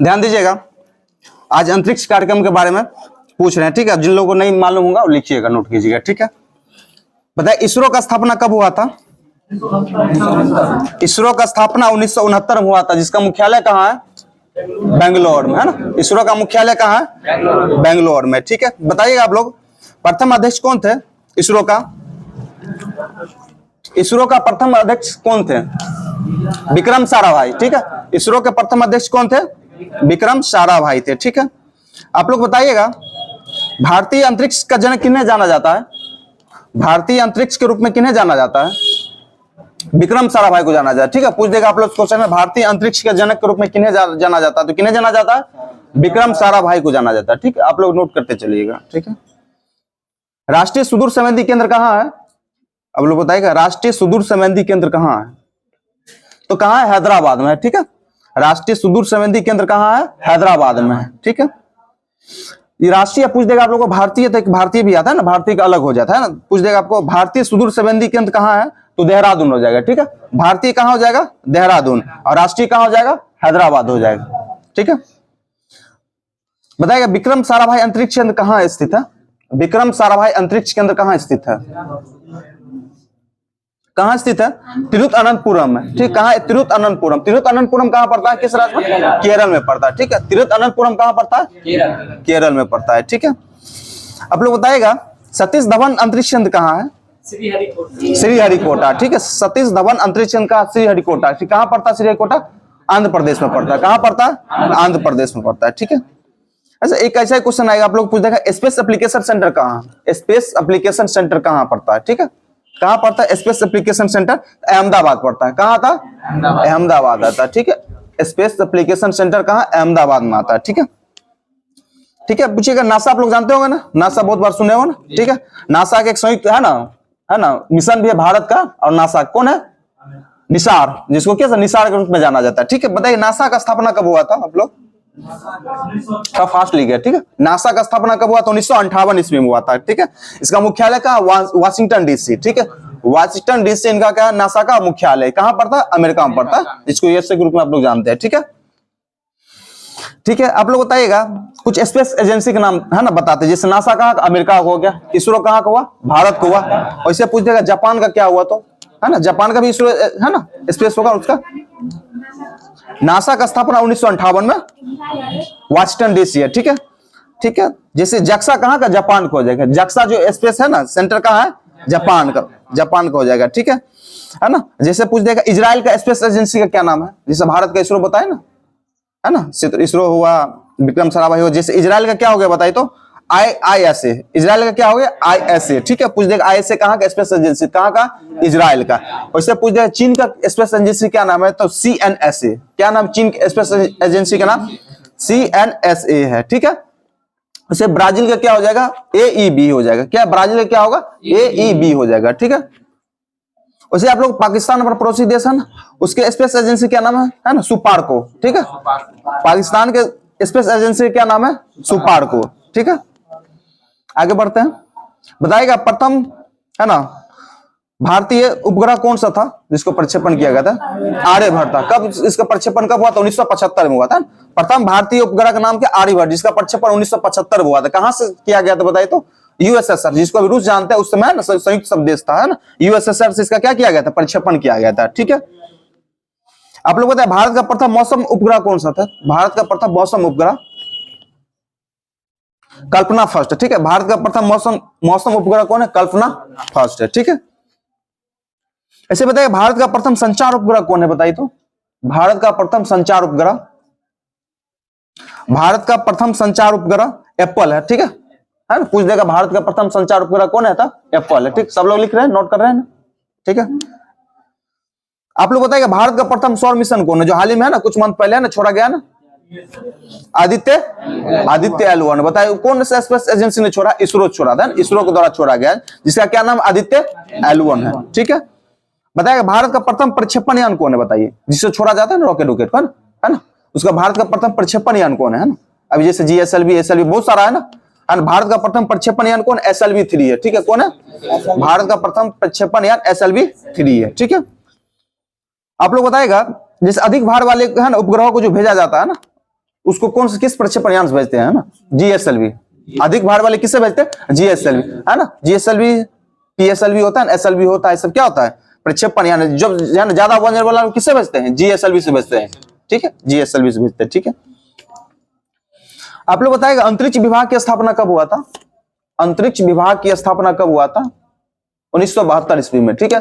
ध्यान दीजिएगा, आज अंतरिक्ष कार्यक्रम के बारे में पूछ रहे हैं, ठीक है। जिन लोगों को नहीं मालूम होगा लिखिएगा, नोट कीजिएगा, ठीक है। बताइए इसरो का स्थापना कब हुआ था? इसरो का स्थापना 1969 में हुआ था, जिसका मुख्यालय कहाँ है? बेंगलोर में, है ना। इसरो का मुख्यालय कहाँ है? बेंगलोर में, ठीक है। बताइएगा आप लोग, प्रथम अध्यक्ष कौन थे इसरो का? इसरो का प्रथम अध्यक्ष कौन थे? विक्रम साराभाई, ठीक है। इसरो के प्रथम अध्यक्ष कौन थे? विक्रम साराभाई थे, ठीक है। आप लोग बताइएगा, भारतीय अंतरिक्ष का जनक किन्हें जाना जाता है? भारतीय अंतरिक्ष के रूप में किन्हें जाना जाता है? विक्रम साराभाई को जाना जाता है, ठीक है। पूछ देगा आप लोग क्वेश्चन में, भारतीय अंतरिक्ष के जनक के रूप में किन्हें जाना जाता है? तो किन्हें जाना जाता है? विक्रम साराभाई को जाना जाता है, ठीक है। आप लोग नोट करते चलिएगा, ठीक है। राष्ट्रीय सुदूर संवेदी केंद्र कहाँ है? अब लोग बताइएगा, राष्ट्रीय सुदूर संवेदी केंद्र कहाँ है? तो कहाँ है? हैदराबाद में है, ठीक है। राष्ट्रीय सुदूर संवेदी केंद्र कहाँ है? हैदराबाद में है, ठीक है। ये राष्ट्रीय पूछ देगा आप लोगों को, भारतीय तो एक भारतीय भी आता है ना, भारतीय का अलग हो जाता है ना। पूछ देगा आपको भारतीय सुदूर संवेदी केंद्र कहाँ है? तो देहरादून हो जाएगा, ठीक है। भारतीय कहाँ हो जाएगा? देहरादून। और राष्ट्रीय कहाँ हो जाएगा? हैदराबाद हो जाएगा, ठीक है। बताइएगा विक्रम साराभाई अंतरिक्ष केंद्र कहाँ स्थित है? विक्रम साराभाई अंतरिक्ष केंद्र कहाँ स्थित है? कहाँ स्थित है? तिरुवनंतपुरम में, ठीक। कहाँ है? तिरुवनंतपुरम। तिरुवनंतपुरम कहाँ पड़ता है? किस राज्य में? केरल में पड़ता है, ठीक है। तिरुवनंतपुरम कहाँ पड़ता है? केरल में पड़ता है, ठीक है। आप लोग बताइएगा, सतीश धवन अंतरिक्ष केंद्र कहाँ है? श्रीहरिकोटा, ठीक है। सतीश धवन अंतरिक्ष केंद्र का श्रीहरिकोटा, ठीक। कहाँ पड़ता है श्रीहरिकोटा? आंध्र प्रदेश में पड़ता है। कहाँ पड़ता है? आंध्र प्रदेश में पड़ता है, ठीक है। अच्छा, एक ऐसा क्वेश्चन आएगा, आप लोग पूछ देगा स्पेस एप्लीकेशन सेंटर कहाँ? स्पेस एप्लीकेशन सेंटर कहाँ पड़ता है, ठीक है। कहाँ पड़ता है स्पेस एप्लीकेशन सेंटर? अहमदाबाद पड़ता है। कहाँ था? अहमदाबाद आता है, ठीक है। स्पेस एप्लीकेशन सेंटर कहाँ? अहमदाबाद में आता है, ठीक है। ठीक है, पूछिएगा नासा आप लोग जानते होंगे ना, नासा बहुत बार सुने हो ना, ठीक है। नासा के एक संयुक्त है ना मिशन भी है भारत का, और नासा कौन है? निसार, जिसको क्या निसार के रूप में जाना जाता है, ठीक है। बताइए नासा का स्थापना कब हुआ था? आप लोग फास्ट लिख गया, ठीक है। नासा का स्थापना कब हुआ था? 1958 ईस्वी में हुआ था, ठीक है। इसका मुख्यालय कहाँ? वाशिंगटन डीसी, ठीक है। वाशिंगटन डीसी इनका क्या है? नासा का मुख्यालय कहाँ पड़ता है? अमेरिका में पड़ता है, जिसको यूएसए के रूप में आप लोग जानते हैं, ठीक है। ठीक है, आप लोग बताइएगा कुछ स्पेस एजेंसी के नाम है ना बताते, जैसे नासा कहाँ? अमेरिका हो गया। इसरो कहाँ का हुआ? भारत को हुआ। और इसे पूछ देगा जापान का क्या हुआ, तो है ना, जापान का भी इसरो है ना, स्पेस होगा उसका। नासा का स्थापना 1958 में वाशिंगटन डीसी है, ठीक है। ठीक है, जैसे जक्सा कहाँ का? जापान को हो जाएगा। जक्सा जो स्पेस है ना सेंटर कहाँ है? जापान का, जापान का हो जाएगा, ठीक है ना। जैसे पूछ देगा इजराइल का स्पेस एजेंसी का क्या नाम है? जैसे भारत का इसरो बताए ना, है ना, इसरो हुआ, विक्रम साराभाई हुआ। जैसे इजराइल का क्या हो गया बताइए तो? IISA। इजराइल का क्या हो गया? ISA, ठीक है। पूछ देगा ISA कहाँ का स्पेस एजेंसी? कहाँ का? इजराइल का। वैसे पूछ देगा चीन का स्पेस एजेंसी क्या नाम है? तो CNSA। क्या नाम चीन के स्पेस एजेंसी का नाम? CNSA है, ठीक है। वैसे ब्राजील का क्या हो जाएगा? AEB हो जाएगा। क्या ब्राजील का क्या होगा? AEB हो जाएगा, ठीक है। वैसे आप लोग पाकिस्तान पर पड़ोसी देश है ना, उसके स्पेस एजेंसी क्या नाम है ना? सुपार्को, ठीक है। पाकिस्तान के स्पेस एजेंसी क्या नाम है? सुपार्को, ठीक है। आगे बढ़ते हैं, बताइएगा प्रथम है ना भारतीय उपग्रह कौन सा था जिसको प्रक्षेपण किया गया था? आर्यभट्ट था। कब इसका प्रक्षेपण कब हुआ था? 1975 में हुआ था। प्रथम भारतीय उपग्रह का नाम क्या? आर्यभट्ट, जिसका प्रक्षेपण 1975 में हुआ था। कहां से किया गया था बताइए तो? USSR, जिसको अभी रूस जानते हैं, उस समय ना संयुक्त सब देश था, है ना। USSR से इसका क्या किया गया था? प्रक्षेपण किया गया था, ठीक है। आप लोग बताए भारत का प्रथम मौसम उपग्रह कौन सा था? भारत का प्रथम मौसम उपग्रह कल्पना फर्स्ट, ठीक है। भारत का प्रथम मौसम उपग्रह कौन है? कल्पना फर्स्ट है, ठीक है। ऐसे बताइए भारत का प्रथम संचार उपग्रह कौन है बताइए तो? भारत का प्रथम संचार उपग्रह, भारत का प्रथम संचार उपग्रह एप्पल है, ठीक है ना। पूछ देगा भारत का प्रथम संचार उपग्रह कौन है? था एप्पल है, ठीक। सब लोग लिख रहे हैं, नोट कर रहे हैं ना, ठीक है। आप लोग बताइएगा भारत का प्रथम सौर मिशन कौन है, जो हाल ही में है ना, कुछ मंथ पहले है ना, छोड़ा गया ना? आदित्य L1। बताइए कौन सा स्पेस एजेंसी ने छोड़ा? इसरो छोड़ा था, इसरो के द्वारा छोड़ा गया, जिसका क्या नाम? आदित्य L1 है, ठीक है। बताइएगा भारत का प्रथम प्रक्षेपण यान कौन है बताइए, जिससे छोड़ा जाता है ना रॉकेट पर, है ना, उसका भारत का प्रथम प्रक्षेपण यान कौन है ना। अभी जैसे GSLV SLV बहुत सारा है ना, भारत का प्रथम प्रक्षेपण यान कौन? SLV-3 है, ठीक है। कौन है? भारत का प्रथम प्रक्षेपण यान SLV-3 है, ठीक है। आप लोग बताएगा जैसे अधिक भार वाले है ना उपग्रहों को जो भेजा जाता है ना, उसको कौन से किस प्रक्षेपण यान से भेजते हैं ना, जीएसएलवी। अधिक भार वाले किससे भेजते हैं, जीएसएलवी, है ना। जीएसएलवी, पीएसएलवी होता है, एसएलवी होता है, सब क्या होता है, प्रक्षेपण यान। जब ज्यादा वजन वाला किससे भेजते हैं, जीएसएलवी से भेजते हैं, ठीक है, जीएसएलवी से भेजते हैं, ठीक है। आप लोग बताएगा अंतरिक्ष विभाग की स्थापना कब हुआ था, अंतरिक्ष विभाग की स्थापना कब हुआ था, 1972 ईस्वी में, ठीक है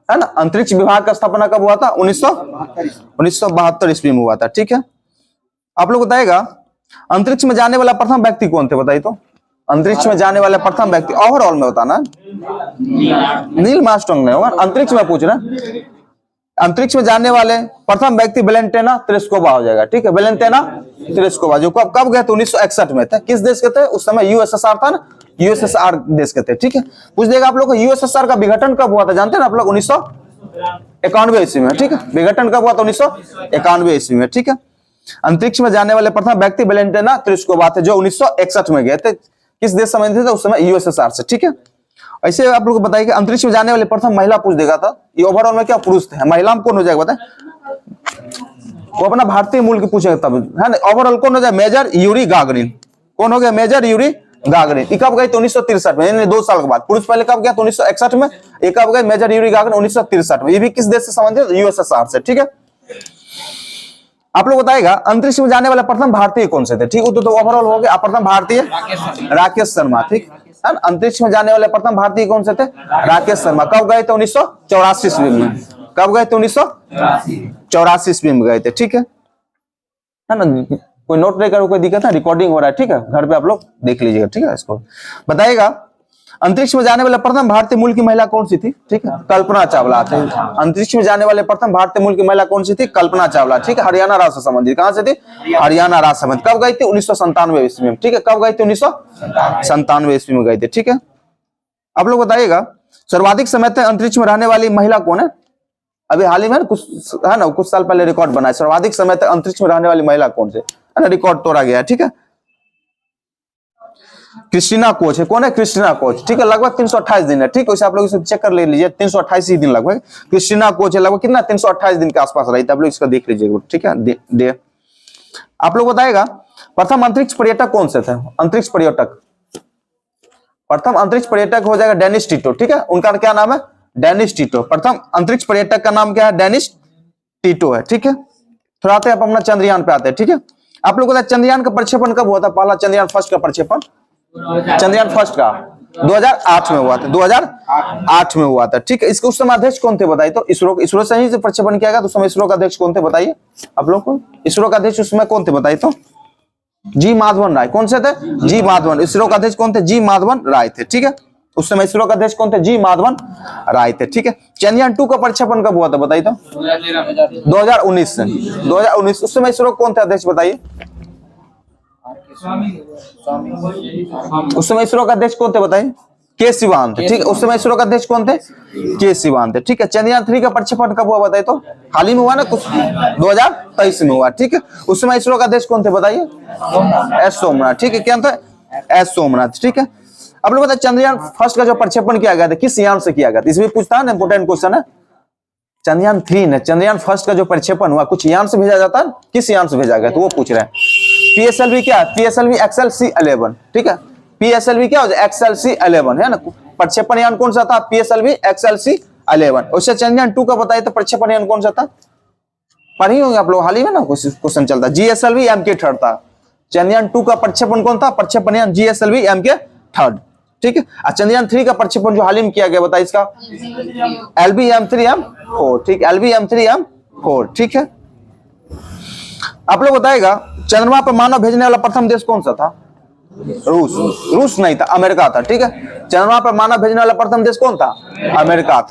ना। अंतरिक्ष विभाग का स्थापना कब हुआ था, 1972 ईस्वी में हुआ था, ठीक है। आप लोग बताएगा अंतरिक्ष में जाने वाला प्रथम व्यक्ति कौन थे, बताइए तो। अंतरिक्ष में जाने वाला प्रथम व्यक्ति ओवरऑल में होता ना, नील आर्मस्ट्रांग नहीं होगा, अंतरिक्ष में पूछ रहे। अंतरिक्ष में जाने वाले प्रथम व्यक्ति वेलेंटिना तेरेस्कोवा हो जाएगा, ठीक है, वेलेंटिना तेरेस्कोवा, जो कब गए थे, 1961 में थे। किस देश के थे उस समय, यूएसएसआर था ना, यूएसएसआर देश के थे, ठीक है। पूछ देगा आप लोग को यूएसएसआर का विघटन कब हुआ था, जानते हैं ना आप लोग, 1991 ईस्वी में, ठीक है। विघटन कब हुआ था, 1991 ईस्वी में, ठीक है। अंतरिक्ष में जाने वाले प्रथम व्यक्ति वेलेंटिना तेरेस्कोवा थे, जो 1961 में गए थे। किस देश समझते थे उस समय, यूएसएसआर से, ठीक है। ऐसे आप लोग को बताइए कि अंतरिक्ष में जाने वाले प्रथम महिला पूछ देगा था, ये ओवरऑल में क्या पुरुष थे, महिला में कौन हो जाएगा बताए, वो अपना भारतीय मूल की पूछेगा तब, है ना। ओवरऑल कौन हो जाए, मेजर यूरी गागरिन, कौन हो गया, मेजर यूरी गागरिन। ये कब गए थे, 1963 में, यानी 2 साल के बाद। पुरुष पहले कब गया, 1961 में, ये कब गए, मेजर यूरी गागरिन 1963 में। ये भी किस देश से संबंधित, यूएसएसआर से, ठीक है। आप लोग बताएगा अंतरिक्ष में जाने वाला प्रथम भारतीय कौन से थे, ठीक, तो ओवरऑल हो गया प्रथम भारतीय राकेश शर्मा, ठीक है। अंतरिक्ष में जाने वाले प्रथम भारतीय कौन से थे, राकेश शर्मा। कब गए थे, 1984 ईस्वी में, कब गए थे, 1984 ईस्वी में गए थे, ठीक है ना। कोई नोट नहीं करो, कोई दिक्कत है, रिकॉर्डिंग हो रहा है, ठीक है, घर पे आप लोग देख लीजिएगा, ठीक है। इसको बताइएगा अंतरिक्ष में जाने वाले प्रथम भारतीय मूल की महिला कौन सी थी, ठीक है, कल्पना चावला थी। अंतरिक्ष में जाने वाले प्रथम भारतीय मूल की महिला कौन सी थी, कल्पना चावला, ठीक है। हरियाणा राज्य से संबंधित, कहां से थी, हरियाणा राज्य से संबंधित। कब गई थी, 1997 ईस्वी में, ठीक है। कब गई थी, 1997 ईस्वी में गई थी, ठीक है। आप लोग बताइएगा सर्वाधिक समय तक अंतरिक्ष में रहने वाली महिला कौन है, अभी हाल ही में कुछ है ना, कुछ साल पहले रिकॉर्ड बना है, सर्वाधिक समय तक अंतरिक्ष में रहने वाली महिला कौन से, है ना, रिकॉर्ड तोड़ा गया है, ठीक है। क्रिस्टीना कोच है, कौन है, क्रिस्टीना कोच, ठीक है। लगभग 328 दिन है, ठीक है। आप लोग इसे चेक कर ले लीजिए, 328 ही दिन लगभग क्रिस्टीना कोच है, लगभग कितना, 328 दिन के आसपास रही थी। आप लोग इसका देख लीजिए, ठीक है। दे आप लोग बताएगा प्रथम अंतरिक्ष पर्यटक कौन से थे, अंतरिक्ष पर्यटक, प्रथम अंतरिक्ष पर्यटक हो जाएगा डेनिस टिटो, ठीक है। उनका क्या नाम है, डेनिस टिटो। प्रथम अंतरिक्ष पर्यटक का नाम क्या है, डेनिस टिटो है, ठीक है। थोड़ा आते हैं आप अपना चंद्रयान पे आते हैं, ठीक है। आप लोग चंद्रयान का प्रक्षेपण कब हुआ था, पहला चंद्रयान फर्स्ट का प्रक्षेपण, चंद्रयान फर्स्ट का 2008 में हुआ था, 2008 में हुआ था, ठीक है। इसके उस समय अध्यक्ष कौन थे बताइए तो, इसरो से ही से प्रक्षेपण किया गया, तो उस समय इसरो का अध्यक्ष कौन थे बताइए आप लोग को, इसरो का अध्यक्ष उस समय कौन थे बताइए तो, जी माधवन राय। कौन से थे, जी माधवन। इसरो का अध्यक्ष कौन थे, जी माधवन राय थे, ठीक है। उस समय इसरो का अध्यक्ष कौन थे, जी माधवन राय थे, ठीक है। चंद्रयान 2 का प्रक्षेपण कब हुआ था बताइए तो, 2019 से, 2019। उस समय इसरो कौन थे अध्यक्ष बताइए, उस समय इसरो का अध्यक्ष कौन थे बताइए, के सिवान थे, ठीक है। उस समय इसरो का अध्यक्ष कौन थे, के सिवान थे, ठीक है। चंद्रयान 3 का प्रक्षेपण कब हुआ बताइए तो, हाल ही में हुआ ना, कुछ 2023 में हुआ, ठीक है। उस समय इसरो का अध्यक्ष कौन थे बताइए, एस सोमनाथ, ठीक है। क्या था, एस सोमनाथ, ठीक है। अब लोग बताए चंद्रयान फर्स्ट का जो प्रक्षेपण किया गया था किस यान से किया गया था, इसमें पूछता है ना, इंपोर्टेंट क्वेश्चन है। चंद्रयान 3 ने, चंद्रयान फर्स्ट का जो प्रक्षेपण हुआ कुछ यान से भेजा जाता है, किस यान से भेजा गया तो वो पूछ रहे हैं। पीएसएलवी क्या है, पीएसएलवी XLC-11, ठीक है। पीएसएलवी क्या हो जाए, XLC-11 है ना। प्रक्षेपण यान कौन सा था, पीएसएलवी XLC-11। उससे चंद्रयान 2 का बताइए तो प्रक्षेपण यान कौन सा था, पढ़ी होंगे आप लोग, हाल ही में ना क्वेश्चन चलता, GSLV MK3 था। चंद्रयान 2 का प्रक्षेपण कौन था, प्रक्षेपण यान GSLV MK3, ठीक है। और चंद्रयान 3 का प्रक्षेपण जो हाल ही में किया गया बताइए इसका, LVM-3M4, ठीक, LVM-3M4, ठीक है। आप लोग बताएगा चंद्रमा पर मानव भेजने वाला प्रथम देश कौन सा था, रूस नहीं था, अमेरिका था, ठीक है। चंद्रमा पर मानव भेजने वाला प्रथम देश कौन था, अमेरिका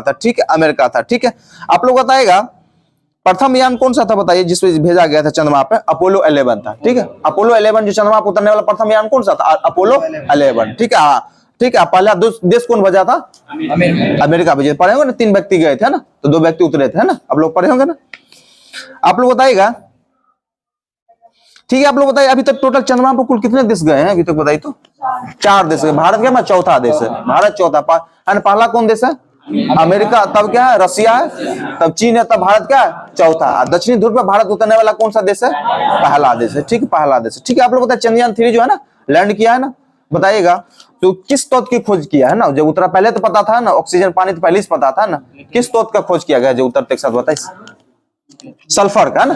था, ठीक है, अमेरिका था, ठीक है। आप लोग बताएगा प्रथम यान कौन सा था बताइए जिसमें भेजा गया था चंद्रमा पे, अपोलो 11 था, ठीक है। अपोलो 11 जो चंद्रमा पर उतरने वाला प्रथम यान कौन सा था, अपोलो 11, ठीक है। हाँ, ठीक है। पहला देश कौन भेजा था, अमेरिका भेजे, पढ़े होंगे ना, 3 व्यक्ति गए थे ना, तो 2 व्यक्ति उतरे थे, है ना, आप लोग पढ़े होंगे ना। आप लोग बताइएगा, ठीक है। आप लोग बताइए अभी तक टोटल चंद्रमा पर कुल कितने देश गए हैं अभी तक बताइए तो, 4 देश गए। भारत क्या, चौथा देश है, भारत चौथा। पहला कौन देश है, अमेरिका, तब क्या है रसिया है, तब चीन है, तब भारत क्या है चौथा। दक्षिणी ध्रुव पर भारत उतरने वाला कौन सा देश है? पहला देश है, ठीक है, पहला देश है, ठीक है। आप लोग बताए चंद्रयान-3 जो है ना लैंड किया है ना, बताइएगा तो किस तत्व की खोज किया है ना, जो उतरा पहले तो पता था ना, ऑक्सीजन पानी तो पहले से पता था ना, किस तत्व का खोज किया गया जो उतरते के साथ बताइए? सल्फर का ना,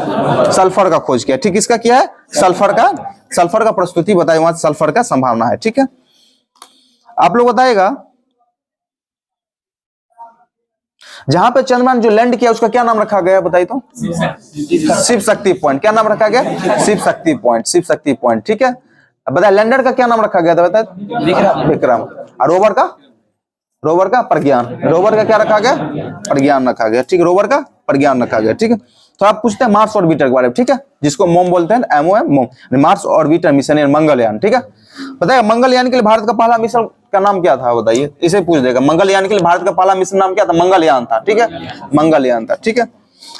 सल्फर का खोज किया, ठीक। इसका क्या है? सल्फर का, सल्फर का प्रस्तुति बताइए, वहां सल्फर का संभावना है, ठीक है। आप लोग बताइएगा जहां पे चंद्रयान जो लैंड किया उसका क्या नाम रखा गया बताइए तो? शिव शक्ति पॉइंट। क्या नाम रखा गया? शिव शक्ति पॉइंट, शिव शक्ति पॉइंट, ठीक है। अब बताए लैंडर का क्या नाम रखा गया था बताए? विक्रम। और रोवर का? रोवर का प्रज्ञान। रोवर का क्या रखा गया? प्रज्ञान रखा गया, ठीक है, रोवर का प्रज्ञान रखा गया, ठीक है। तो आप पूछते हैं मार्स ऑर्बिटर के बारे में, ठीक है, जिसको मोम बोलते हैं, MOM, मोम, मार्स ऑर्बिटर मिशन मंगलयान, ठीक है। बताइए मंगलयान के लिए भारत का पहला मिशन का नाम क्या था बताइए? इसे पूछ देगा, मंगलयान के लिए भारत का पहला मिशन नाम क्या था? मंगलयान था, ठीक है, मंगलयान था, ठीक है।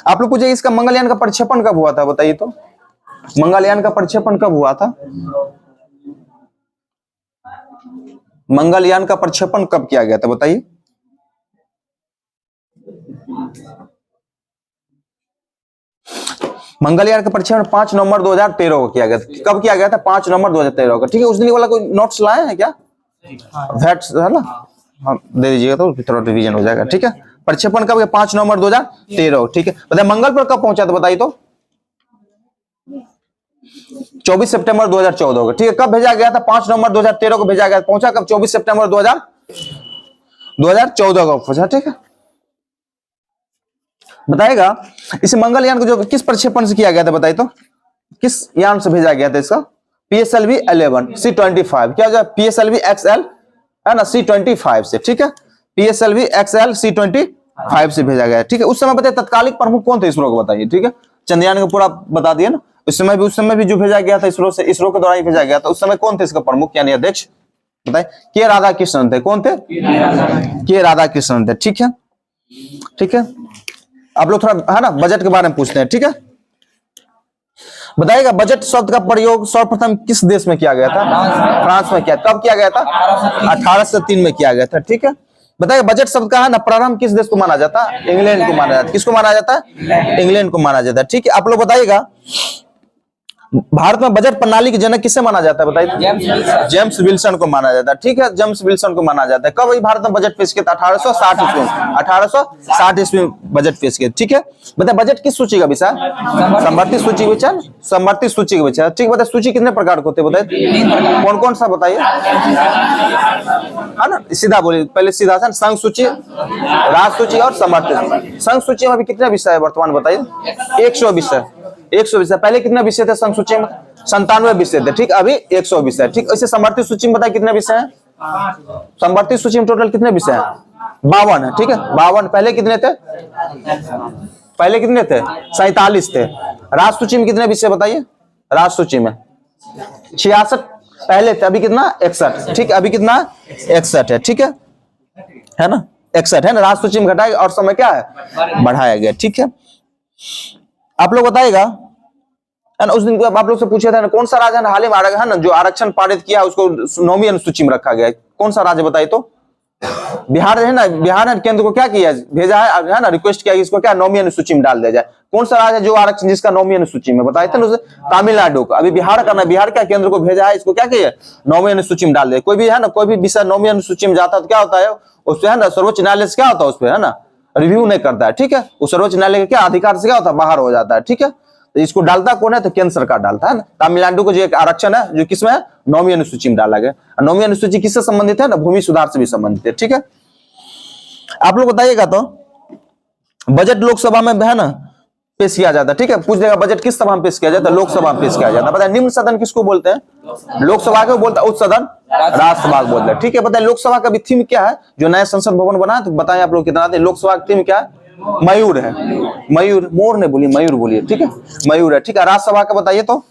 आप लोग पूछे इसका मंगलयान का प्रक्षेपण कब हुआ था बताइए तो? मंगलयान का प्रक्षेपण कब हुआ था? मंगलयान का प्रक्षेपण कब किया गया था बताइए? मंगलयान का प्रक्षेपण 5 नवंबर 2013 को किया गया था। कब किया गया था? 5 नवंबर 2013 को, ठीक है। उस दिन वाला कोई नोट्स लाए हैं क्या? वैट्स है ना, हाँ दे दीजिएगा तो थोड़ा रिवीजन हो जाएगा, ठीक है। प्रक्षेपण कब? 5 नवंबर 2013, ठीक है। बताइए मंगल पर कब पहुंचा था बताइए तो? 24 सितंबर 2014 को, ठीक है। कब भेजा गया था? 5 नवंबर 2013 को भेजा गया, पहुंचा कब? 24 सितंबर 2014 को पहुंचा, ठीक है। बताएगा इस मंगलयान को जो किस प्रक्षेपण से किया गया था बताइए तो? किस यान से भेजा गया था इसका? PSLV 11 C25, क्या जो PSLV XL है ना C25 से, ठीक है, PSLV XL C25 से भेजा गया, ठीक है। उस समय बताइए तत्कालिक प्रमुख कौन थे इसरो को बताइए, ठीक है। चंद्रयान को पूरा बता दिया ना, उस समय भी जो भेजा गया था इसरो से, इसरो के द्वारा ही भेजा गया था। उस समय कौन थे इसका प्रमुख यानी अध्यक्ष बताइए? के राधाकृष्णन थे। कौन थे? के राधाकृष्णन थे, ठीक है, ठीक है। आप लोग थोड़ा है ना बजट के बारे में पूछते हैं, ठीक है। बताइएगा बजट शब्द का प्रयोग सर्वप्रथम किस देश में किया गया था? फ्रांस में किया। कब किया गया था? 1803 में किया गया था, ठीक है। बताइए बजट शब्द का है ना प्रारंभ किस देश को माना जाता है? इंग्लैंड को माना जाता है। किसको माना जाता है? इंग्लैंड को माना जाता है, ठीक है। आप लोग बताइएगा भारत में बजट प्रणाली के जनक किसे माना जाता है बताइए? जेम्स विल्सन को माना जाता है, ठीक है, जेम्स विल्सन को माना जाता है। कब वही भारत में बजट पेश किया था? 1860 ईस्वी में, 1860 ईस्वी में बजट पेश किया, ठीक है। बताइए बजट किस सूची का विषय? समवर्ती सूची विषय, समवर्ती सूची का विषय, ठीक। बताइए सूची कितने प्रकार के होते हैं बताइए? कौन कौन सा बताइए, है ना, सीधा बोलिए पहले, सीधा सा संघ सूची, राज सूची और समवर्ती। संघ सूची में अभी कितने विषय है वर्तमान बताइए? 100 विषय, 100 विषय। पहले कितने विषय थे संघ सूची में? 97 विषय थे, ठीक। अभी 100 विषय, ठीक। ऐसे समवर्ती सूची में बताइए कितने विषय हैं? समवर्ती सूची में टोटल कितने विषय हैं? 52 है, ठीक है, 52। पहले कितने थे? पहले कितने थे? 47 थे। राज सूची में कितने विषय बताइए? राज सूची में 66 पहले थे, अभी कितना? 61, ठीक है, अभी कितना? 61 है, ठीक है ना, 61 है ना। राज सूची में घटाया और समय क्या है? बढ़ाया गया, ठीक है। आप लोग बताइएगा उस दिन आप लोग से पूछा था ना कौन सा राज्य हाल ही में है ना जो आरक्षण पारित किया उसको 9वीं अनुसूची में रखा गया है? कौन सा राज्य बताइए तो? बिहार है ना। बिहार ने केंद्र को क्या किया? भेजा है ना, रिक्वेस्ट किया कि इसको क्या 9वीं अनुसूची में डाल दिया जाए। कौन सा राज्य जो आरक्षण जिसका 9वीं अनुसूची में बताए थे ना? तमिलनाडु का। अभी बिहार का ना, बिहार क्या केंद्र को भेजा है इसको क्या किया? 9वीं अनुसूची में डाल दिया। कोई भी है ना, कोई भी विषय 9वीं अनुसूची में जाता है तो क्या होता है उस पर है ना, सर्वोच्च न्यायालय से क्या होता है उस पर है ना, रिव्यू नहीं करता है, ठीक है। उस सर्वोच्च न्यायालय के क्या अधिकार से क्या होता है? बाहर हो जाता है, ठीक है। तो इसको डालता कौन है? तो केंद्र सरकार डालता है ना। तमिलनाडु को जो एक आरक्षण है जो किसमें है? 9वीं अनुसूची में डाला गया। 9वीं अनुसूची किससे संबंधित है ना? भूमि सुधार से भी संबंधित है, ठीक है। आप लोग बताइएगा तो बजट लोकसभा में है ना पेश किया जाता है, ठीक है। पूछ देगा बजट किस सभा में पेश किया जाता है? लोकसभा में पेश किया जाता है। बताइए निम्न सदन किसको बोलते हैं? लोकसभा को बोलता है। उच्च सदन राज्यसभा को बोलते हैं, ठीक है। बताइए लोकसभा का भी थीम क्या है? जो नया संसद भवन बना है तो बताएं आप लोग कितना आते हैं? लोकसभा का थीम क्या है? मयूर है। मयूर, मोर ने बोलिए, मयूर बोलिए, ठीक है, मयूर है, ठीक है। राज्यसभा का बताइए तो?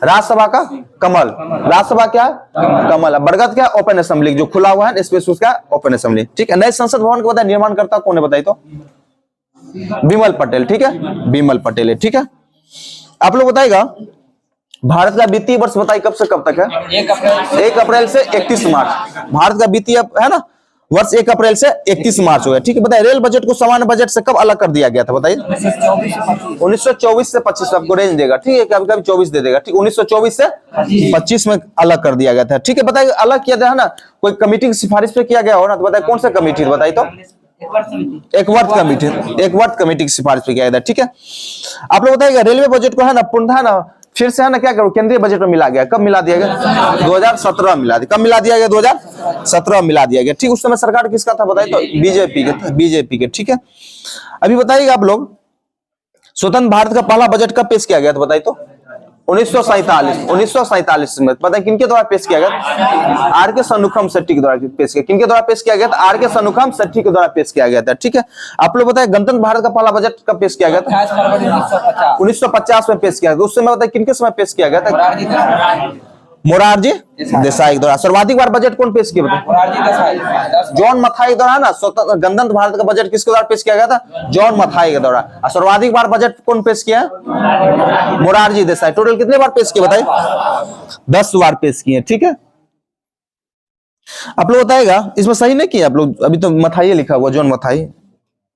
राज्यसभा का कमल। राज्यसभा क्या है? कमल है। बरगद क्या? ओपन असेंबली, जो खुला हुआ है स्पेस उसका ओपन असेंबली, ठीक है। नए संसद भवन का बताइए निर्माण करता कौन है बताइए तो? बिमल पटेल, ठीक है, बिमल पटेल है, ठीक है। आप लोग बताइएगा भारत का वित्तीय वर्ष बताइए कब से कब तक है? 1 अप्रैल से 31 मार्च। भारत का वित्तीय है ना वर्ष 1 अप्रैल से 31 मार्च हो गया, ठीक है। बताइए रेल बजट को सामान्य बजट से कब अलग कर दिया गया था, बताइए। 1924 से 25 आपको रेंज देगा, ठीक है, कभी कभी 24 दे देगा, ठीक। 1924 से 25 में अलग कर दिया गया था, ठीक है। बताइए अलग किया था ना, कोई कमेटी की सिफारिश पे किया गया हो ना, तो बताइए कौन सा कमेटी, बताइए तो। एक वर्ग कमेटी की सिफारिश पे किया गया था, ठीक है। आप लोग बताइएगा रेलवे बजट को है ना पूर्णतः ना फिर से है ना क्या करो केंद्रीय बजट में मिला गया, कब मिला दिया गया, 2017 मिला दिया, कब मिला दिया गया, 2017 मिला दिया गया, ठीक। उस समय सरकार किसका था बताइए तो, बीजेपी के, ठीक है। अभी बताइएगा आप लोग स्वतंत्र भारत का पहला बजट कब पेश किया गया था, बताइए तो। 1947 में, पता है किनके द्वारा पेश किया गया, आर.के. शनुखम शेट्टी के द्वारा पेश किया, किनके द्वारा पेश किया गया था, आर.के. शनुखम शेट्टी के द्वारा पेश किया गया था, ठीक है। आप लोग बताए गणतंत्र भारत का पहला बजट कब पेश किया गया था, 1950 में पेश किया गया। उस समय बताए किनके समय पेश किया गया था, मोरारजी देसाई के द्वारा। सर्वाधिक बार बजट कौन पेश किया बताए, जॉन मथाई के द्वारा ना। गणतंत्र भारत का बजट किसके द्वारा पेश किया गया था, जॉन मथाई के द्वारा। और सर्वाधिक बार बजट कौन पेश किया, मोरारजी देसाई। टोटल कितने बार पेश किए बताइए, 10 बार पेश किए, ठीक है। आप लोग बताएगा इसमें सही नहीं किया आप लोग, अभी तो मथाई लिखा हुआ, जॉन मथाई,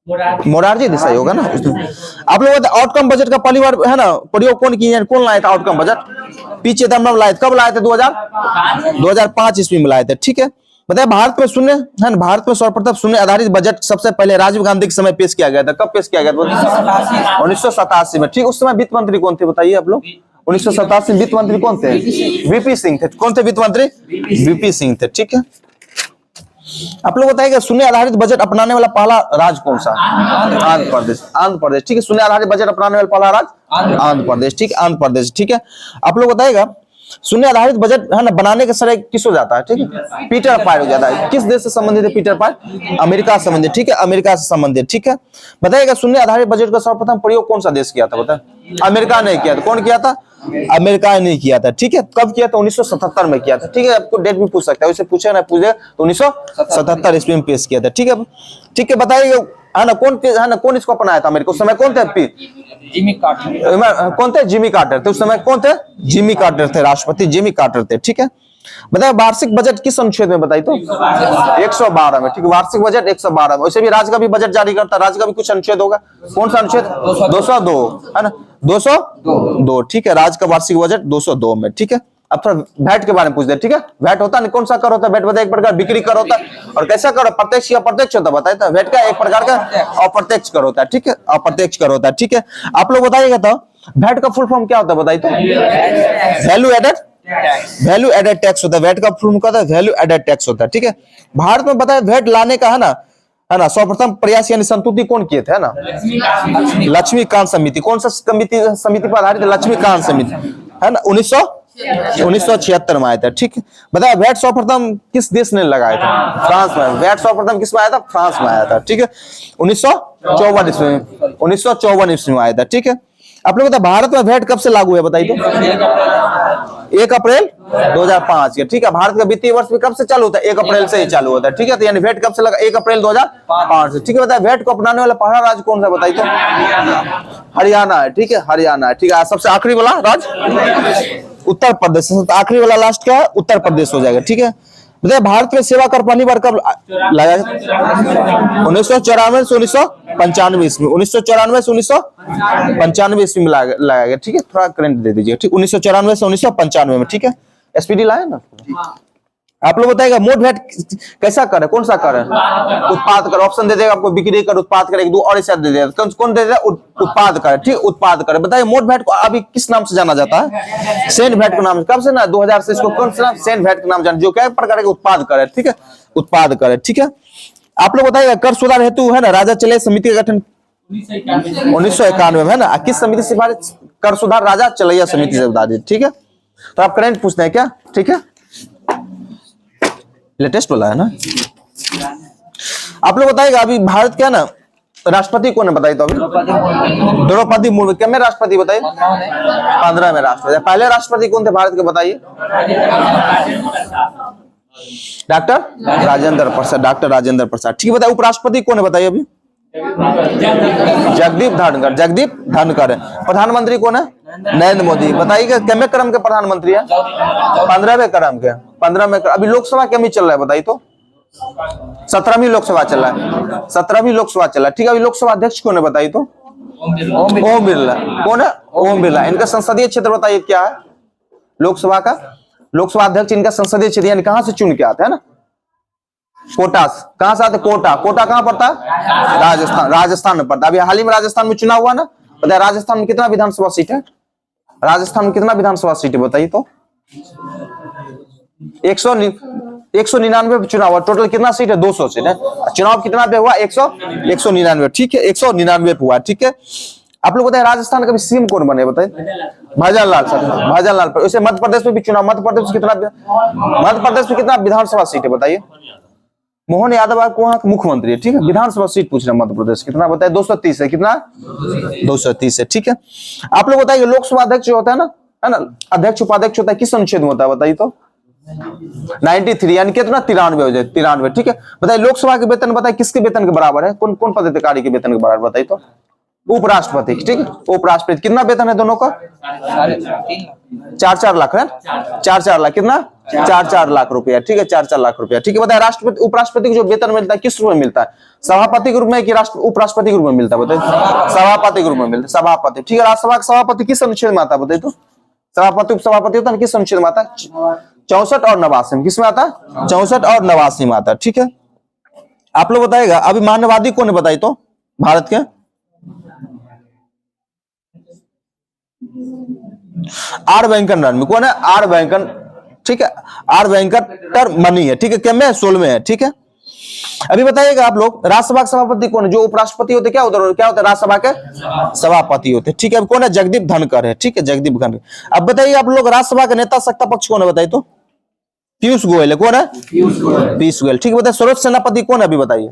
मोरारजी देसाई होगा ना उसमें। आप लोग आउटकम बजट का पहली बार है ना प्रयोग कौन किया, कौन लाया था आउटकम बजट, पी चिदम्बरम लाए थे, कब लाए थे, 2005 ईस्वी में लाए थे, ठीक है। बताए भारत में शून्य है ना, भारत में सर्वप्रथम शून्य आधारित बजट सबसे पहले राजीव गांधी के समय पेश किया गया था, कब पेश किया गया था, 1987 में, ठीक। उस समय वित्त मंत्री कौन थे बताइए आप लोग, 1987 वित्त मंत्री कौन थे, वीपी सिंह थे। कौन थे वित्त मंत्री, वीपी सिंह थे, ठीक है। आप लोग बताइएगा शून्य आधारित बजट अपनाने वाला पहला राज्य कौन सा, आंध्र प्रदेश, ठीक है। शून्य आधारित बजट अपनाने वाला पहला राज्य आंध्र प्रदेश, ठीक, आंध्र प्रदेश, ठीक है। आप लोग बताइएगा शून्य आधारित बजट है ना बनाने का श्रेय किस हो जाता है, ठीक है, पीटर पायर हो जाता है। किस देश से संबंधित है पीटर पायर, अमेरिका से संबंधित, ठीक है, अमेरिका से संबंधित, ठीक है। बताइएगा शून्य आधारित बजट का सर्वप्रथम प्रयोग कौन सा देश किया था, बताए, अमेरिका ने किया था। कौन किया था, अमेरिका ने किया था, ठीक है। कब किया था, 1977 में किया था, ठीक है। आपको डेट भी पूछ सकता है, उसे पूछे ना पूछे तो 1977 ईस्वी में पेश किया था, ठीक है, ठीक है। बताइए है ना कौन इसको अपनाया था अमेरिका, उस समय कौन थे, जिमी कार्टर, कौन थे, जिमी कार्टर थे। उस समय कौन थे, जिमी कार्टर थे, राष्ट्रपति जिमी कार्टर थे, ठीक है। बताइए वार्षिक बजट किस अनुच्छेद में बताइए तो, 112 में, ठीक है। वार्षिक बजट 112 में। वैसे भी राज्य का भी बजट जारी करता है, राज्य का भी कुछ अनुच्छेद होगा, कौन सा अनुच्छेद, 202 है ना, 202, ठीक है। राज्य का वार्षिक बजट 202 में, ठीक है। अब थोड़ा वैट के बारे में पूछते हैं, ठीक है। वैट होता है कौन सा कर होता है, वैट बताइए, एक प्रकार बिक्री कर होता है, और कैसा कर, प्रत्यक्ष या अप्रत्यक्ष होता है, बताइए तो। वैट का एक प्रकार का अप्रत्यक्ष कर होता है, ठीक है, अप्रत्यक्ष कर होता है, ठीक है। आप लोग बताइएगा तो वैट का फुल फॉर्म क्या होता है बताइए तो, वैल्यू एडेड टैक्स होता है। वैट का फुल फॉर्म क्या होता है, वैल्यू एडेड टैक्स होता है, ठीक है। भारत में बताए वैट लाने का है ना सर्वप्रथम प्रयास यानी संतुष्टि कौन किए थे, है ना, लक्ष्मीकांत समिति। कौन सा समिति पर आधारित, लक्ष्मीकांत समिति, है ना, 1976 में आया था, ठीक है। बताया वैट सर्वप्रथम किस देश ने लगाया था, फ्रांस में। वैट सर्वप्रथम किस में आया था, फ्रांस में आया था, ठीक है, 1954 ईस्वी में आया था, ठीक है। आप लोग बताए भारत में वैट कब से लागू है बताइए तो, 1 अप्रैल 2005 के, ठीक है। भारत का वित्तीय वर्ष भी कब से चालू होता है, 1 अप्रैल से ही चालू होता है, ठीक है। तो यानी वैट कब से लगा, 1 अप्रैल 2005 से, ठीक है। बताए वैट को अपनाने वाला पहला राज्य कौन सा बताइए तो, हरियाणा है, ठीक है, हरियाणा है, ठीक है। सबसे आखिरी वाला राज्य उत्तर प्रदेश, आखिरी वाला लास्ट क्या है, उत्तर प्रदेश हो जाएगा, ठीक है। बताइए भारत में सेवा कर पहली बार कब लगाया, 1994 से 1995 ईस्वी, 1994 से 1995 ईस्वी में लगाया गया, ठीक है। थोड़ा करंट दे दीजिए, ठीक, 1994 से 1995 में, ठीक है। एसपीडी लाए ना। आप लोग बताइएगा मोट वैट कैसा कर है, कौन सा कर है, उत्पाद कर। ऑप्शन दे देगा आपको, बिक्री कर, उत्पाद कर, एक दो और ऐसा दे देगा, कौन दे देगा, उत्पाद कर, ठीक, उत्पाद कर। बताइए मोट वैट को अभी किस नाम से जाना जाता है, सेंट वैट के नाम से। कब से ना, 2000 से इसको कौन सा नाम, सेंट वैट के नाम जाना, जो क्या प्रकार के उत्पाद कर, ठीक है, उत्पाद कर, ठीक है। आप लोग बताइएगा कर सुधार हेतु है ना राजा चले समिति का गठन 1991 में, है ना। किस समिति से सिफारिश, कर सुधार राजा चलैया समिति से बता दीजिए, ठीक है। तो आप करंट पूछते हैं क्या, ठीक है, लेटेस्ट वाला है ना। आप लोग बताइएगा अभी भारत क्या ना राष्ट्रपति कौन है बताइए तो, अभी द्रौपदी मुर्मू। क्या में राष्ट्रपति बताइए, 15 में राष्ट्रपति। पहले राष्ट्रपति कौन थे भारत के बताइए, डॉक्टर राजेंद्र प्रसाद, डॉक्टर राजेंद्र प्रसाद, ठीक है। बताइए उपराष्ट्रपति कौन है बताइए अभी, जगदीप धनखड़। प्रधानमंत्री कौन है, नरेंद्र मोदी। बताइए कितने क्रम के प्रधानमंत्री है, 15वें क्रम के, 15वें। अभी लोकसभा क्या में चल रहा है बताइए तो, 17वीं लोकसभा चल रहा है, 17वीं लोकसभा चल रहा है, ठीक है। अभी लोकसभा अध्यक्ष कौन है बताइए तो? ओम बिरला। कौन है? ओम बिरला। इनका संसदीय क्षेत्र बताइए क्या है लोकसभा का? लोकसभा अध्यक्ष इनका संसदीय क्षेत्र यानी कहां से चुन के आते हैं ना, कोटा। कहां से आते? कोटा। कोटा कहां पड़ता है? राजस्थान। राजस्थान में पड़ता है। अभी हाल ही में राजस्थान में चुनाव हुआ ना, बताइए राजस्थान में कितना विधानसभा सीट है? राजस्थान में कितना विधानसभा सीट है बताइए तो? 199 चुनाव हुआ। टोटल कितना सीट है? 200 सीट है। चुनाव कितना पे हुआ? 199, ठीक है, 199 पे हुआ, ठीक है। आप लोग बताइए राजस्थान का भी सीएम कौन बने बताइए? भजन लाल सर, भजन लाल। पर वैसे मध्य प्रदेश में भी चुनाव, मध्य प्रदेश में कितना विधानसभा सीट है बताइए? मोहन यादव आपको वहां मुख्यमंत्री है, ठीक है। विधानसभा सीट पूछ रहे हैं मध्य प्रदेश कितना बताइए? 230 है। कितना? 230 है, ठीक है। आप लोग बताइए लोकसभा अध्यक्ष जो होता है ना, अध्यक्ष उपाध्यक्ष होता है, किस अनुच्छेद में होता है बताइए तो? 93 यानी कितना? 93 हो जाए, 93, ठीक है। बताइए लोकसभा के वेतन बताइए किसके वेतन के बराबर है? कौन कौन पदाधिकारी के वेतन के बराबर बताइए तो? उपराष्ट्रपति, ठीक है। उपराष्ट्रपति कितना वेतन है दोनों का? 4-4 लाख है। 4-4 लाख। कितना? 4-4 लाख रुपया, ठीक है। 4-4 लाख रुपया, ठीक है। बताइए राष्ट्रपति उपराष्ट्रपति को जो वेतन मिलता है किस रूप में मिलता है? सभापति के रूप में कि उपराष्ट्रपति के रूप में मिलता है बताइए? सभापति के रूप में मिलता है। सभापति, ठीक है। राज्यसभा का सभापति किस अनुच्छेद में आता है बताइए तो? सभापति उपसभापति होता है किस अनुच्छेद में आता है? 64 और 89 में। किसमें आता है? 64 और 89 में आता है, ठीक है। आप लोग बताएगा अभी मानववादी कौन है बताइए तो भारत के? आर वेंकट कौन है? आर वेंकट, ठीक है। आर वेंकट मनी है, ठीक है। क्या में? 16 में है, ठीक है। अभी बताइएगा आप लोग राज्यसभा के सभापति कौन है? जो उपराष्ट्रपति होते क्या होते हैं? राज्यसभा के सभापति होते, ठीक है। अब कौन है? जगदीप धनखड़ है, ठीक है। जगदीप धनखड़। अब बताइए आप लोग राज्यसभा का नेता सत्ता पक्ष कौन है बताइए तो? पीयूष गोयल है। कौन है? पीयूष गोयल, ठीक है। बताइए सर्वोच्च सेनापति कौन है अभी बताइए?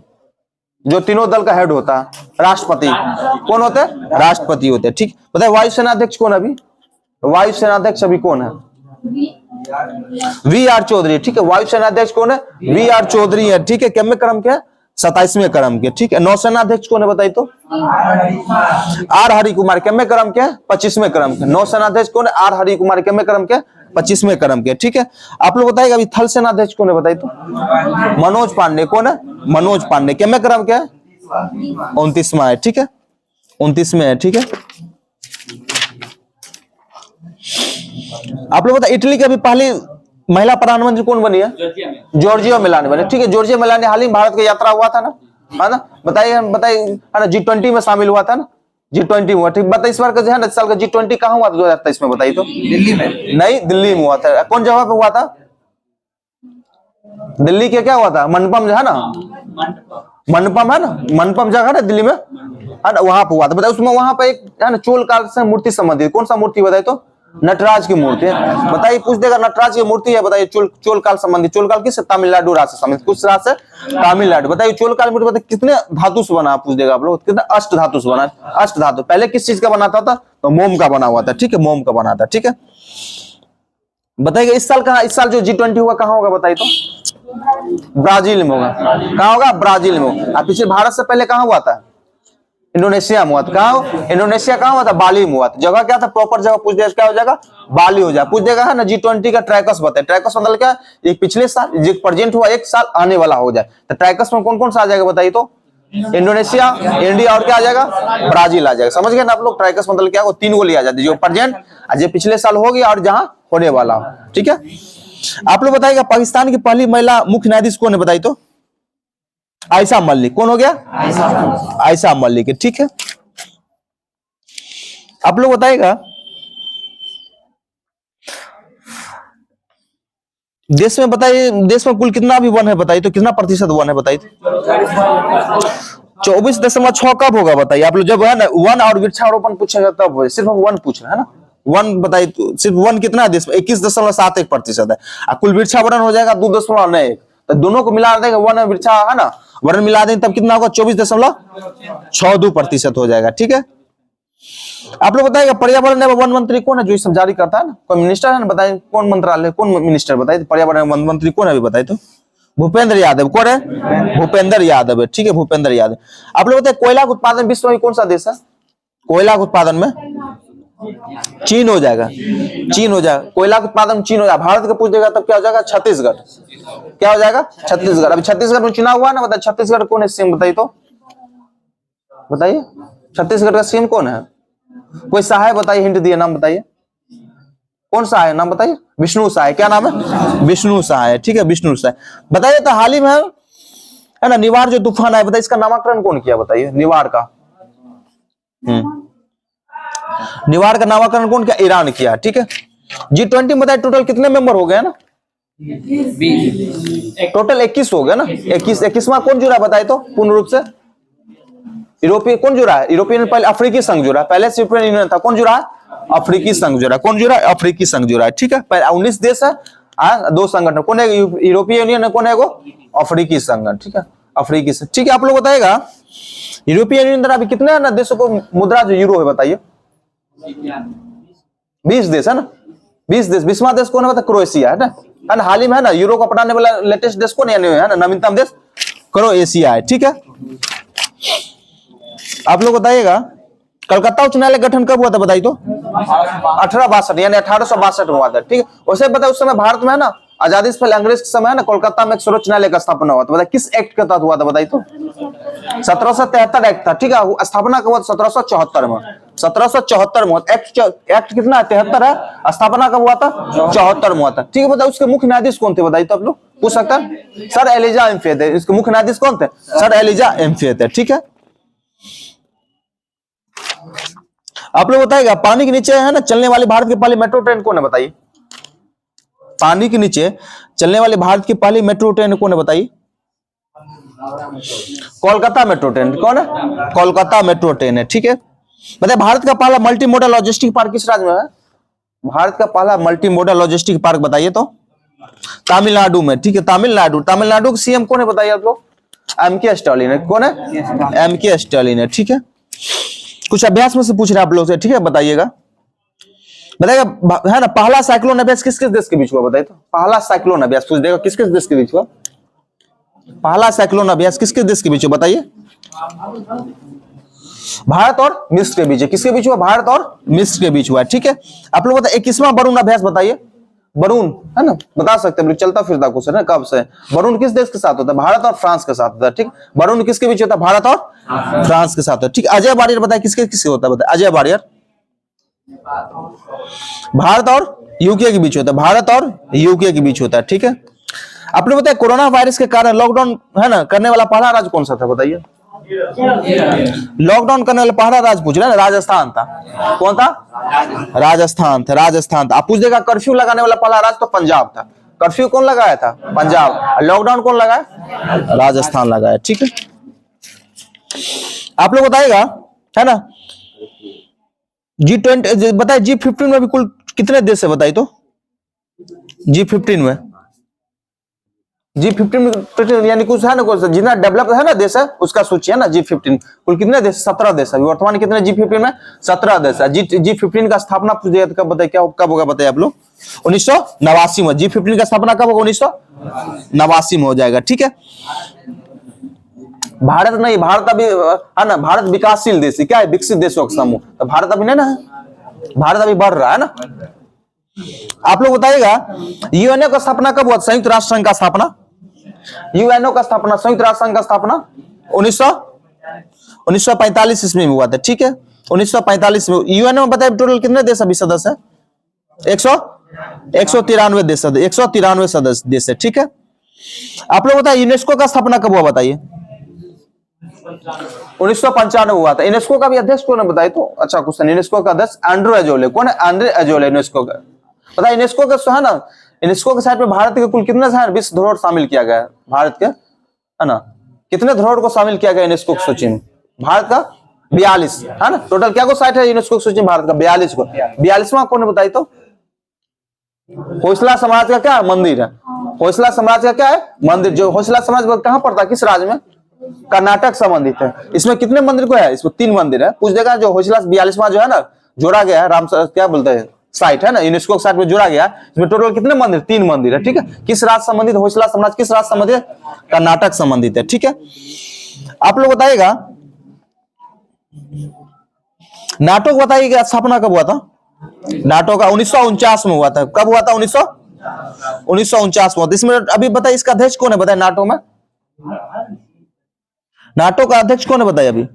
जो तीनों दल का हेड होता है, राष्ट्रपति। कौन होते हैं? राष्ट्रपति होते हैं, ठीक। बताइए वायुसेना अध्यक्ष कौन है अभी? वायुसेना अध्यक्ष अभी कौन है? वी आर चौधरी, ठीक है। वायुसेना अध्यक्ष कौन है? वी आर चौधरी है, ठीक है। कितने क्रम के? 27वें क्रम के, ठीक है। नौसेना अध्यक्ष कौन है बताइए तो? आर हरि कुमार। कितने क्रम के? 25वें क्रम के। नौसेना अध्यक्ष कौन है? आर हरि कुमार। कितने क्रम के? 25वें क्रम के, ठीक है। आप लोग बताइएगा अभी थल सेना अध्यक्ष कौन है बताइए तो? मनोज पांडे। कौन है? मनोज पांडे। कितने क्रम के? 29वां है, ठीक है। 29वें है, ठीक है। आप लोग बताइए इटली की अभी पहली महिला प्रधानमंत्री कौन बनी है? जॉर्जिया मेलानी बनी, ठीक है। जॉर्जिया मेलानी हाल ही में भारत की यात्रा हुआ था ना, है ना? बताइए है ना, G20 में शामिल हुआ था ना, G20 हुआ, ठीक। बताइए इस बार का जो है ना, इस साल का G20 कहाँ हुआ था 2023 में बताइए तो? दिल्ली में। नहीं, दिल्ली में हुआ था। कौन जगह पे हुआ था? दिल्ली के क्या हुआ था? मंडपम जो है ना, मंडपम है ना, मंडपम जगह है दिल्ली में, है ना, वहां पे हुआ था। बताइए उसमें वहां पे एक है ना चोल काल से मूर्ति संबंधित, कौन सा मूर्ति बताइए तो? नटराज की मूर्ति है। बताइए पूछ देगा नटराज की मूर्ति है बताइए चोल काल संबंधित। चोल काल किस? तमिलनाडु राज्य से संबंधित। कुछ राज्य से? तमिलनाडु। बताइए चोल काल मूर्ति बताइए कितने धातु से बना? पूछ देगा आप लोग कितने? अष्ट धातु से बना। अष्ट धातु। पहले किस चीज का बनाता था? तो मोम का बना हुआ था, ठीक है। मोम का बना था, ठीक है। बताइए इस साल कहा, इस साल जो G20 हुआ कहाँ होगा बताइए तो? ब्राजील में होगा। कहाँ होगा? ब्राजील में होगा। पीछे भारत से पहले कहाँ हुआ था? इंडोनेशिया में हुआ था। कहाँ? इंडोनेशिया कहाँ हुआ था? बाली में हुआ था। जगह क्या था? प्रॉपर जगह पूछ देगा क्या हो जाएगा? बाली हो जाए। पूछ देगा है ना G20 का ट्रैकस बताए। ट्रैकस मतलब क्या? एक पिछले साल जो प्रेजेंट हुआ, एक साल आने वाला हो जाए। तो ट्रैकस में कौन कौन सा आ जाएगा बताइए तो? इंडोनेशिया, इंडिया और क्या आ जाएगा? ब्राजील आ जाएगा। समझ गए ना आप लोग? ट्रैकस मतलब क्या? वो 3 गोली आ जाती है, जो प्रेजेंट, जो पिछले साल हो गया और जहां होने वाला हो, ठीक है। आप लोग बताइएगा पाकिस्तान की पहली महिला मुख्य न्यायाधीश कौन है बताइए तो? आयशा मलिक। कौन हो गया? आयशा मलिक, ठीक है। आप लोग बताइएगा देश में, बताइए देश में कुल कितना भी वन है बताइए तो? कितना प्रतिशत वन है बताइए? 24.6 कब होगा बताइए? आप लोग जब है ना वन और वृक्षारोपण पूछेगा तब सिर्फ वन पूछ रहे हैं ना। वन बताइए तो सिर्फ वन कितना है देश में? 21.71% है। कुल वृक्षावरण हो जाएगा 2.91। तो दोनों को मिला देंगे, वन वृक्षा है ना, वर्ण मिला देंगे तब कितना होगा? 24.62% हो जाएगा, ठीक है। आप लोग बताइएगा पर्यावरण एवं वन मंत्री कौन है जो ये सब जारी करता है ना? कोई मिनिस्टर है ना? बताइए कौन मंत्रालय, कौन मिनिस्टर बताइए? पर्यावरण एवं वन मंत्री कौन है अभी बताइए तो? भूपेंद्र यादव। कौन है? भूपेंद्र यादव है, ठीक है। भूपेंद्र यादव। आप लोग बताइए कोयला उत्पादन विश्व में कौन सा देश है? कोयला उत्पादन में चीन हो जाएगा, चीन हो जाएगा, कोयला उत्पादन चीन हो जाएगा। भारत का पूछ देगा तब क्या हो जाएगा, छत्तीसगढ़। क्या हो जाएगा, छत्तीसगढ़। अभी छत्तीसगढ़ में चुनाव हुआ ना, बताइए छत्तीसगढ़ कौन है सीएम, बताइए तो, बताइए छत्तीसगढ़ का सीएम कौन है, कोई सहाय बताइए, हिंट दिए, नाम बताइए, कौन सा है, नाम बताइए। विष्णु सहाय, क्या नाम है, विष्णु सहाय, ठीक है, विष्णु सहाय। बताइए तो हाल ही में है ना निवार जो तूफान आया, बताइए इसका नामकरण कौन किया, बताइए निवार का। निवार का नामकरण कौन किया, ईरान किया, ठीक है। G20 में बताइए टोटल कितने मेंबर हो गए ना, टोटल 21 हो गया ना, 21वां कौन जुड़ा बताइए तो पूर्ण रूप से, यूरोपीय कौन जुड़ा है, यूरोपियन पहले अफ्रीकी संघ जुड़ा, पहले से यूरोपियन यूनियन था, कौन जुड़ा है, अफ्रीकी संघ जुड़ा, कौन जुड़ा है, अफ्रीकी संघ जुड़ा है, ठीक है। 19 देश है, 2 संगठन, कौन है, यूरोपीय यूनियन है, कौन है वो, अफ्रीकी संघ, ठीक है, अफ्रीकी संघ, ठीक है। आप लोग बताइएगा यूरोपियन यूनियन द्वारा अभी कितने है ना देशों को मुद्रा जो यूरो है, बताइए 20 देश है ना, 20 देश। 20वां देश कौन है, बता, क्रोएशिया है ना, हाल ही में है ना यूरो को अपनाने वाला लेटेस्ट देश कौन है ना, नवीनतम देश क्रोएशिया है, ठीक है। आप लोग बताइएगा कलकत्ता उच्च न्यायालय गठन कब हुआ था, बताइए तो 1862 यानी 1862 हुआ था, ठीक है। वैसे बताए उस समय भारत में है ना आजादी से पहले अंग्रेज के समय है ना कोलकाता में एक सर्वोच्च न्यायालय का स्थापना हुआ था, बताइए किस एक्ट के तहत हुआ था, बताइए तो 1773 एक्ट था, ठीक है। स्थापना कब हुआ, 1774 में, 1774 में एक्ट कितना है, 73 है। स्थापना कब हुआ था, 74 में हुआ था, ठीक है। बताइए उसके मुख्य न्यायाधीश कौन थे, बताइए तो आप लोग पूछ सकते हैं, सर एलिजा एम्फे थे, इसके मुख्य न्यायाधीश कौन थे, सर एलिजा एम्फे थे, ठीक है। आप लोग बताइएगा पानी के नीचे है ना चलने वाली भारत की पहली मेट्रो ट्रेन कौन है, बताइए पानी के नीचे चलने वाली भारत की पहली मेट्रो ट्रेन कौन है, बताइए कोलकाता मेट्रो ट्रेन, कौन है, कोलकाता मेट्रो ट्रेन है, ठीक है। बताइए भारत का पहला मल्टी मॉडल लॉजिस्टिक पार्क किस राज्य में है, भारत का पहला मल्टी मॉडल लॉजिस्टिक पार्क बताइए तो तमिलनाडु में, ठीक है, तमिलनाडु। तमिलनाडु के सीएम कौन है, बताइए आप लोग, एमके स्टालिन है, कौन है, एमके स्टालिन है, ठीक है। कुछ अभ्यास में से पूछ रहे हैं आप लोग से, ठीक है, बताइएगा है ना पहला साइक्लोन अभ्यास किस किस देश के बीच हुआ, बताइए तो पहला साइक्लोन अभ्यास पूछ देगा किस किस देश के बीच हुआ, पहला साइक्लोन अभ्यास किस किस देश के बीच हुआ, बताइए भारत और मिस्र के बीच है, किसके बीच हुआ, भारत और मिस्र के बीच हुआ, ठीक है। आप लोग बताइए 21वां वरुण अभ्यास बताइए, वरुण है ना बता सकते हैं, चलता फिरता क्वेश्चन है, कब से वरुण किस देश के साथ होता है, भारत और फ्रांस के साथ होता है, ठीक। वरुण किसके बीच होता है, भारत और फ्रांस के साथ होता है, ठीक। अजय वारियर बताइए किसके किसके होता है, बताइए अजय वारियर, भारत और यूके के बीच होता है, भारत और यूके के बीच होता है, ठीक है। आप लोग बताइए कोरोना वायरस के कारण लॉकडाउन है ना करने वाला पहला राज्य कौन सा था, बताइए लॉकडाउन करने वाला पहला राज्य पूछ रहे हैं, राजस्थान था, कौन था, राजस्थान था, राजस्थान था। आप पूछ देगा कर्फ्यू लगाने वाला पहला राज्य तो पंजाब था, कर्फ्यू कौन लगाया था, पंजाब। लॉकडाउन कौन लगाया, राजस्थान लगाया, ठीक है। आप लोग बताइएगा है ना G20 बताइए G15 में भी कुल कितने देश है, बताइए तो G15 में, G15 यानी कुछ है ना, कुछ जितना डेवलप है ना देश है उसका सूची है ना G15, कुल कितने देश, 17 देश है वर्तमान, कितने G15 में 17 देश है। G15 का स्थापना पूछ दिया कब, बताइए क्या कब होगा, बताइए आप लोग 1989 में। G15 का स्थापना कब होगा, 1989 में हो जाएगा, ठीक है। भारत नहीं, भारत अभी है ना, भारत विकासशील देश है, क्या है, विकसित देशों का समूह, तो भारत अभी नहीं ना है, भारत अभी बढ़ रहा है ना। आप लोग बताइएगा यूएनओ का स्थापना कब हुआ, संयुक्त राष्ट्र संघ का स्थापना, यूएनओ का स्थापना, संयुक्त राष्ट्र संघ का स्थापना 1945 ईस्वी में हुआ था, ठीक है, 1945 में। यूएनओ में बताइए टोटल कितने देश अभी सदस्य है, 193 देश, 193 सदस्य देश है, ठीक है। आप लोग बताइए यूनेस्को का स्थापना कब हुआ, बताइए 1995 हुआ था। यूनेस्को का भी अध्यक्ष कौन है, बताइए तो, अच्छा क्वेश्चन, यूनेस्को का अध्यक्ष एंड्रू अजोले, कौन है, एंड्रू अजोले यूनेस्को का। बताइए यूनेस्को का है ना, यूनेस्को के साइड में भारत के कुल कितने शहर विश्व धरोहर शामिल किया गया है, भारत के है ना कितने धरोहर को शामिल किया गया यूनेस्को की सूची में, भारत का 42 है ना, टोटल क्या को साइट है यूनेस्को की सूची में, भारत का 42 को। 42वां कौन है, बताइए तो होयसला समाज का क्या मंदिर है, होयसला समाज का क्या है मंदिर, जो होयसला समाज कहां पड़ता है, किस राज्य में, कर्नाटक संबंधित है। इसमें कितने मंदिर को है, इसमें 3 मंदिर है, पूछ देगा जो होयसला 42वां जो है ना जोड़ा गया है, राम क्या बोलते हैं साइट है ना, यूनेस्को के साइट में जोड़ा गया, इसमें टोटल कितने मंदिर, 3 मंदिर है, ठीक है। किस राज्य संबंधित, होयसला समाज किस राज्य संबंधित है, कर्नाटक संबंधित है, ठीक है। आप लोग बताइएगा नाटो को बताइए कि स्थापना कब हुआ था? नाटो का 1949 में हुआ था। कब हुआ था? 1949 में। इसमें अभी बताइए इसका अध्यक्ष कौन है? बताइए नाटो में नाटो का अध्यक्ष कौन है? बताइए अभी।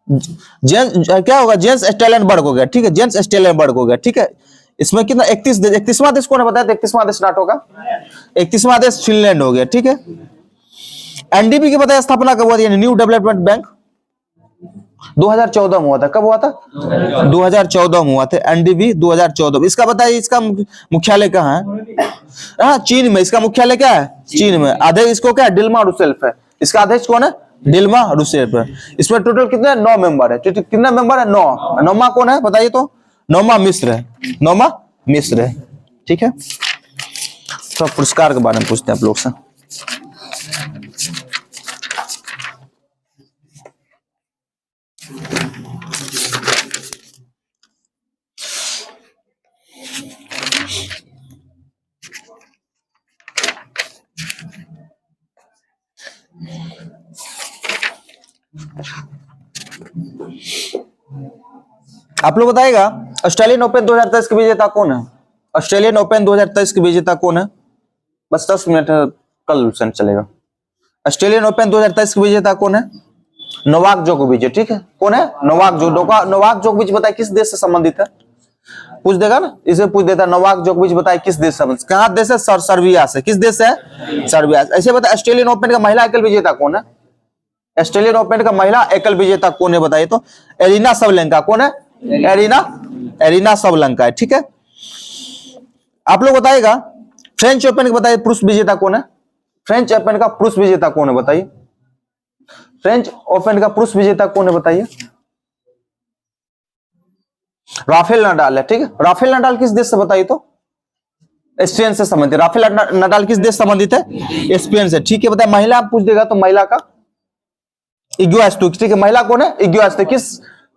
क्या होगा? जेंस स्टोल्टेनबर्ग हो गया, ठीक है, जेंस स्टोल्टेनबर्ग हो गया, ठीक है। इसमें कितना 31वां देश कौन है? बताया 31वां देश नाटो का। 31वां देश फिनलैंड हो गया, ठीक है। एनडीबी की बताया स्थापना कब हुआ था? न्यू डेवलपमेंट बैंक 2014 में हुआ था। कब हुआ था? 2014 में हुआ था एनडीबी 2014। इसका बताइए इसका मुख्यालय कहाँ है? हाँ, चीन में। इसका मुख्यालय क्या है? चीन में। अध्यक्ष इसको क्या है? डिल्मा रूसेफ है। इसका अध्यक्ष कौन है? डिल्मा रूसेफ है। इसमें टोटल कितने 9 मेंबर है। कितने मेंबर है? 9। नौमा कौन है बताइए तो? नौमा मिस्र है। नौमा मिस्र है, ठीक है। तो पुरस्कार के बारे में पूछते हैं आप लोग से। आप लोग बताएगा ऑस्ट्रेलियन ओपन 2023 के विजेता कौन है? ऑस्ट्रेलियन ओपन 2023 के विजेता कौन है? बस 10 मिनट कल सेंड चलेगा। ऑस्ट्रेलियन ओपन 2023 के विजेता कौन है? नोवाक जोकोविच, ठीक है। कौन है? नोवाक जोकोविच बताए किस देश से संबंधित है? पूछ देगा ना, इसे पूछ देता नोवाक जोकोविच बताए किस देश से संबंधित? कहां देश है? सर्बिया से। किस देश से? सर्बिया। ऐसे बताए ऑस्ट्रेलियन ओपन का महिला एकल विजेता कौन है? ऑस्ट्रेलियन ओपन का महिला एकल विजेता कौन है बताइए तो? Arena Sabalenka. कौन है? एरिना सबलेंका है, ठीक है। आप लोग बताइएगा फ्रेंच ओपन का बताइए पुरुष विजेता कौन है? फ्रेंच ओपन का पुरुष विजेता कौन है बताइए? फ्रेंच ओपन का पुरुष विजेता कौन है बताइए? राफेल नडाल है, ठीक है। राफेल नडाल किस देश से बताइए तो? स्पेन से संबंधित। राफेल नडाल किस देश संबंधित है? स्पेन से, ठीक है। बताइए महिला पूछ देगा तो महिला का इग्वा स्टुक, ठीक है। महिला कौन है? इग्वा स्टुक।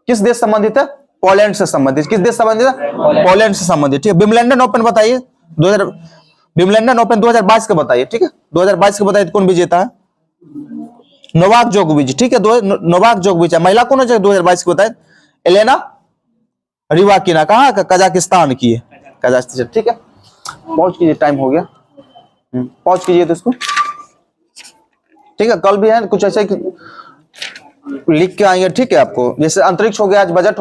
किस देश संबंधित है? पोलैंड से संबंधित। किस देश संबंधित है? पोलैंड से संबंधित, ठीक है। विंबलडन ओपन बताइए 2000, विंबलडन ओपन 2022 का बताइए, ठीक है। 2022 का बताइए कौन विजेता है? नोवाक जोकोविच, ठीक है। नोवाक जोकोविच है। महिला कौन है 2022 को बताए? एलेना रिवाकिना। कहाँ का? कजाकिस्तान की है, कजाकिस्तान, ठीक है। पहुंच कीजिए, टाइम हो गया। पहुंच कीजिए तो इसको, ठीक है। कल भी है कुछ ऐसे लिख के आएंगे, ठीक है। आपको जैसे अंतरिक्ष हो गया, आज बजट